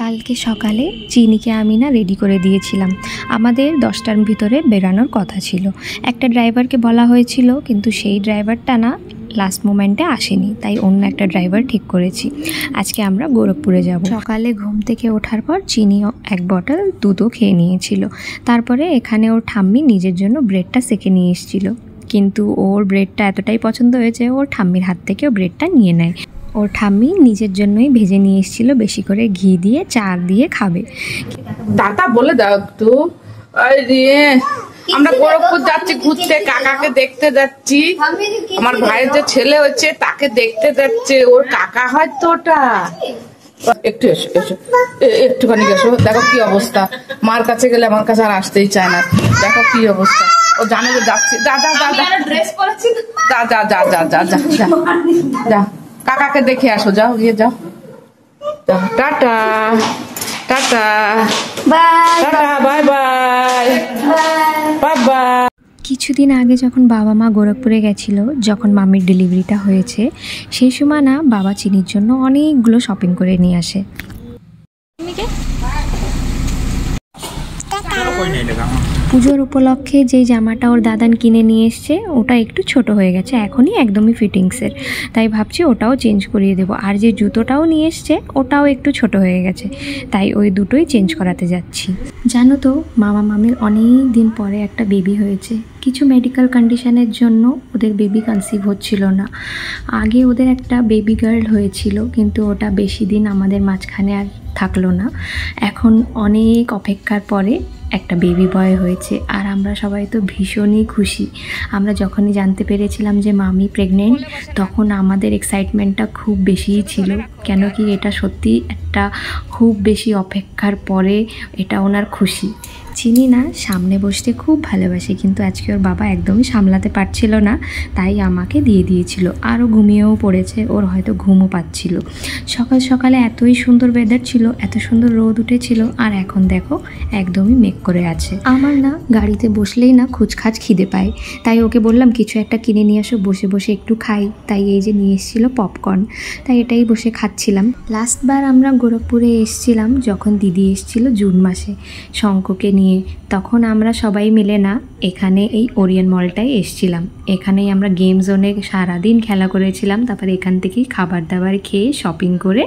কালকে সকালে চিনিকে আমি না রেডি করে দিয়েছিলাম। আমাদের 10টার ভিতরে বেরানোর কথা ছিল। একটা ড্রাইভারকে বলা হয়েছিল, কিন্তু সেই ড্রাইভারটা না লাস্ট মোমেন্টে আসেনি, তাই অন্য একটা ড্রাইভার ঠিক করেছি। আজকে আমরা গোরখপুরে যাব। সকালে ঘুম থেকে ওঠার পর চিনি এক বটল দুধও খেয়ে নিয়েছিল। তারপরে এখানে ওর ঠাম্মি নিজের জন্য ব্রেডটা সেঁকে নিয়ে এসেছিল, কিন্তু ওর ব্রেডটা এতটাই পছন্দ হয়েছে ওর ঠাম্মির হাত থেকে ও ব্রেডটা নিয়ে নেয়। ওর ঠাম্মি নিজের জন্যই ভেজে নিয়ে এসেছিল, বেশি করে ঘি দিয়ে চার দিয়ে খাবে। দাদা বলে দাও একটু। আমরা গোরখপুর যাচ্ছি ঘুরতে, কাকাকে দেখতে যাচ্ছি। আমার ভাইয়ের যে ছেলে হচ্ছে তাকে দেখতে যাচ্ছে, ওর কাকা হয়তো ওটা। একটু এসো এসো, একটুখানি এসো। দেখো কি অবস্থা, মার কাছে গেলে আমার কাছে আর আসতেই চায় না। দেখো কি অবস্থা, ও জানে যে যাচ্ছি। যা যা যা যা ড্রেস পরেছি, যা যা যা যা যা যা যা কাকাকে দেখে আসো, যাও গিয়ে যাও। Tata tata tata, bye bye bye bye. কিছুদিন আগে যখন বাবা মা গোরখপুরে গেছিল, যখন মামির ডেলিভারিটা হয়েছে, সেই সময় না বাবা চিনির জন্য অনেকগুলো শপিং করে নিয়ে আসে। পুজোর উপলক্ষে যে জামাটা ওর দাদান কিনে নিয়ে এসছে ওটা একটু ছোট হয়ে গেছে, এখনই একদমই ফিটিংসের, তাই ভাবছি ওটাও চেঞ্জ করিয়ে দেবো। আর যে জুতোটাও নিয়ে এসছে ওটাও একটু ছোট হয়ে গেছে, তাই ওই দুটোই চেঞ্জ করাতে যাচ্ছি। জানো তো, মামা মামির অনেক দিন পরে একটা বেবি হয়েছে। কিছু মেডিকেল কন্ডিশনের জন্য ওদের বেবি কনসিভ হচ্ছিল না। আগে ওদের একটা বেবি গার্ল হয়েছিল, কিন্তু ওটা বেশি দিন আমাদের মাঝখানে আর থাকলো না। এখন অনেক অপেক্ষার পরে একটা বেবি বয় হয়েছে, আর আমরা সবাই তো ভীষণই খুশি। আমরা যখনই জানতে পেরেছিলাম যে মামি প্রেগনেন্ট, তখন আমাদের এক্সাইটমেন্টটা খুব বেশিই ছিল, কেন কি এটা সত্যি একটা খুব বেশি অপেক্ষার পরে এটা ওনার খুশি। চিনি না সামনে বসতে খুব ভালোবাসে, কিন্তু আজকে ওর বাবা একদমই সামলাতে পারছিল না, তাই আমাকে দিয়ে দিয়েছিল। আরও ঘুমিয়েও পড়েছে, ওর হয়তো ঘুমও পাচ্ছিল। সকাল সকালে এতই সুন্দর ওয়েদার ছিল, এত সুন্দর রোদ উঠেছিল, আর এখন দেখো একদমই মেঘ করে আছে। আমার না গাড়িতে বসলেই না খুচখাচ খিদে পায়, তাই ওকে বললাম কিছু একটা কিনে নিয়ে আসো, বসে বসে একটু খাই। তাই এই যে নিয়ে এসেছিল পপকর্ন, তাই এটাই বসে খাচ্ছিলাম। লাস্টবার আমরা গোরখপুরে এসেছিলাম যখন দিদি এসেছিল জুন মাসে শঙ্ককে নিয়ে, তখন আমরা সবাই মিলে না এখানে এই ওরিয়ন মলটায় এসেছিলাম। এখানেই আমরা গেম জোনে সারাদিন খেলা করেছিলাম, তারপরে এখান থেকেই খাবার দাবার খেয়ে শপিং করে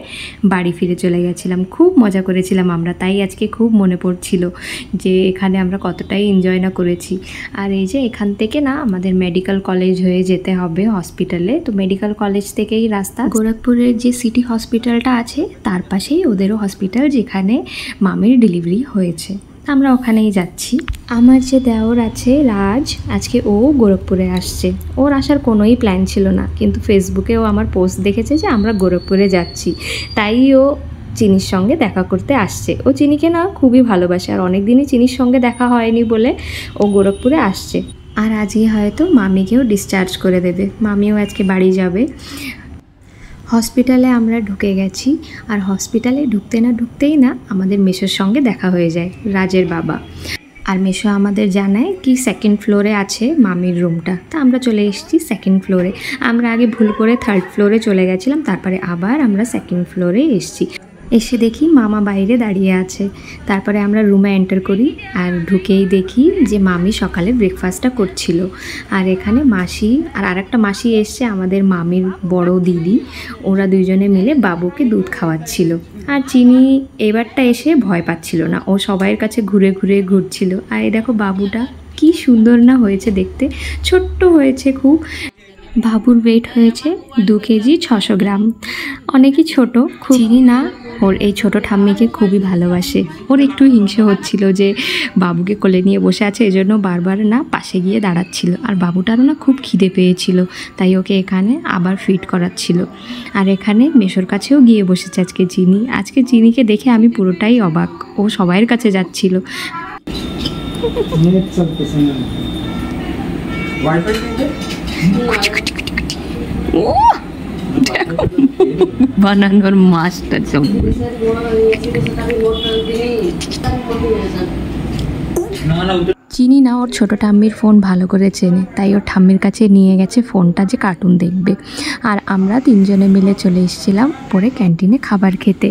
বাড়ি ফিরে চলে গেছিলাম। খুব মজা করেছিলাম আমরা, তাই আজকে খুব মনে পড়ছিল যে এখানে আমরা কতটাই এনজয় না করেছি। আর এই যে এখান থেকে না আমাদের মেডিকেল কলেজ হয়ে যেতে হবে হসপিটালে, তো মেডিকেল কলেজ থেকেই রাস্তা। গোরখপুরের যে সিটি হসপিটালটা আছে তার পাশেই ওদেরও হসপিটাল, যেখানে মামির ডেলিভারি হয়েছে। আমরা ওখানেই যাচ্ছি। আমার যে দেওর আছে রাজ, আজকে ও গোরখপুরে আসছে। ওর আসার কোনোই প্ল্যান ছিল না, কিন্তু ফেসবুকে ও আমার পোস্ট দেখেছে যে আমরা গোরখপুরে যাচ্ছি, তাই ও চিনির সঙ্গে দেখা করতে আসছে। ও চিনিকে না খুবই ভালোবাসে, আর অনেক দিনই চিনির সঙ্গে দেখা হয়নি বলে ও গোরখপুরে আসছে। আর আজকে হয়তো মামিকেও ডিসচার্জ করে দেবে, মামিও আজকে বাড়ি যাবে। হসপিটালে আমরা ঢুকে গেছি, আর হসপিটালে ঢুকতে না ঢুকতেই না আমাদের মেশোর সঙ্গে দেখা হয়ে যায়, রাজের বাবা। আর মেশো আমাদের জানায় কি সেকেন্ড ফ্লোরে আছে মামির রুমটা, তা আমরা চলে এসেছি সেকেন্ড ফ্লোরে। আমরা আগে ভুল করে থার্ড ফ্লোরে চলে গেছিলাম, তারপরে আবার আমরা সেকেন্ড ফ্লোরে এসেছি। এসে দেখি মামা বাইরে দাঁড়িয়ে আছে। তারপরে আমরা রুমে এন্টার করি, আর ঢুকেই দেখি যে মামি সকালে ব্রেকফাস্টটা করছিল। আর এখানে মাসি আর আরেকটা মাসি এসছে, আমাদের মামির বড় দিদি, ওরা দুইজনে মিলে বাবুকে দুধ খাওয়াচ্ছিল। আর চিনি এবারটা এসে ভয় পাচ্ছিল না, ও সবাইয়ের কাছে ঘুরে ঘুরে ঘুরছিল। আর এই দেখো বাবুটা কি সুন্দর না হয়েছে দেখতে, ছোট্ট হয়েছে খুব। বাবুর ওয়েট হয়েছে 2 কেজি 600 গ্রাম, অনেকই ছোট। চিনি না ওর এই ছোট ঠাম্মিকে খুবই ভালোবাসে। ওর একটু হিংসে হচ্ছিল যে বাবুকে কোলে নিয়ে বসে আছে, এজন্য বারবার না পাশে গিয়ে দাঁড়াচ্ছিল। আর বাবুটারও না খুব খিদে পেয়েছিল, তাই ওকে এখানে আবার ফিড করাচ্ছিল। আর এখানে মেশোর কাছেও গিয়ে বসেছে আজকে চিনি। আজকে চিনিকে দেখে আমি পুরোটাই অবাক, ও সবাইয়ের কাছে যাচ্ছিল। বানানোর মাছটা চিনি না ওর ছোটো ঠাম্মির ফোন ভালো করে চেনে, তাই ওর ঠাম্মির কাছে নিয়ে গেছে ফোনটা যে কার্টুন দেখবে। আর আমরা তিনজনে মিলে চলে এসেছিলাম পরে ক্যান্টিনে খাবার খেতে।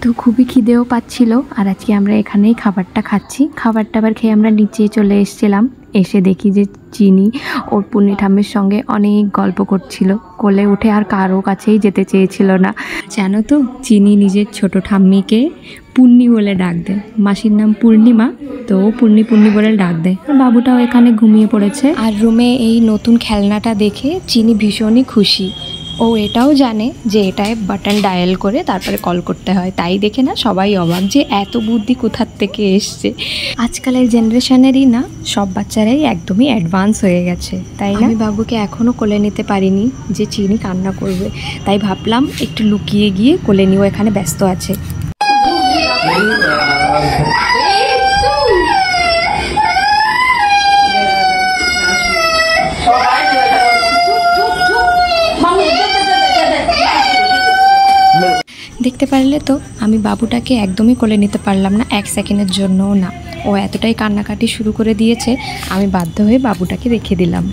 তো খুবই খিদেও পাচ্ছিল, আর আজকে আমরা এখানেই খাবারটা খাচ্ছি। খাবার টাবার খেয়ে আমরা নিচে চলে এসেছিলাম। এসে দেখি যে চিনি ওর পুন্নি ঠাম্মির সঙ্গে অনেক গল্প করছিল, কোলে উঠে আর কারো কাছেই যেতে চেয়েছিল না। জানো তো, চিনি নিজের ছোট ঠাম্মিকে পুন্নি বলে ডাক দেয়। মাসির নাম পূর্ণিমা, তো পুন্নি পুন্নি বলে ডাক দেয়। আর বাবুটাও এখানে ঘুমিয়ে পড়েছে। আর রুমে এই নতুন খেলনাটা দেখে চিনি ভীষণই খুশি। ও এটাও জানে যে এটায় বাটন ডায়াল করে তারপরে কল করতে হয়, তাই দেখে না সবাই অবাক যে এত বুদ্ধি কোথার থেকে এসছে। আজকালের জেনারেশনেরই না সব বাচ্চারাই একদমই অ্যাডভান্স হয়ে গেছে, তাই না? আমি বাবুকে এখনও কোলে নিতে পারিনি যে চিনি কান্না করবে, তাই ভাবলাম একটু লুকিয়ে গিয়ে কোলে নিও, এখানে ব্যস্ত আছে। দেখতে পারলে তো আমি বাবুটাকে একদমই কোলে নিতে পারলাম না, এক সেকেন্ডের জন্যও না। ও এতটাই কান্নাকাটি শুরু করে দিয়েছে, আমি বাধ্য হয়ে বাবুটাকে রেখে দিলাম।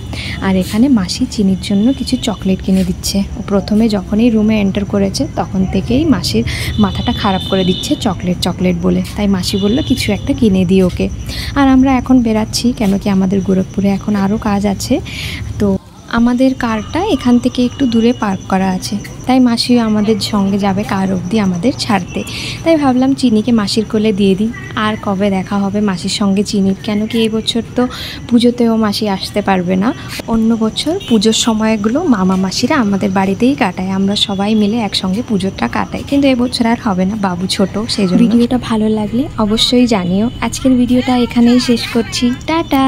আর এখানে মাসি চিনির জন্য কিছু চকলেট কিনে দিচ্ছে। ও প্রথমে যখনই রুমে এন্টার করেছে তখন থেকেই মাসির মাথাটা খারাপ করে দিচ্ছে চকলেট চকলেট বলে, তাই মাসি বলল কিছু একটা কিনে দিই ওকে। আর আমরা এখন বেরাচ্ছি, কেন কি আমাদের গোরখপুরে এখন আরও কাজ আছে। তো আমাদের কারটা এখান থেকে একটু দূরে পার্ক করা আছে, তাই মাসিও আমাদের সঙ্গে যাবে কার অবধি আমাদের ছাড়তে। তাই ভাবলাম চিনিকে মাসির কোলে দিয়ে দিই। আর কবে দেখা হবে মাসির সঙ্গে চিনির, কেন কি এই বছর তো পুজোতেও মাসি আসতে পারবে না। অন্য বছর পুজোর সময়গুলো মামা মাসিরা আমাদের বাড়িতেই কাটায়, আমরা সবাই মিলে একসঙ্গে পুজোটা কাটাই, কিন্তু এবছর আর হবে না, বাবু ছোট, সেই জন্য। ভিডিওটা ভালো লাগলে অবশ্যই জানিও। আজকের ভিডিওটা এখানেই শেষ করছি, টাটা।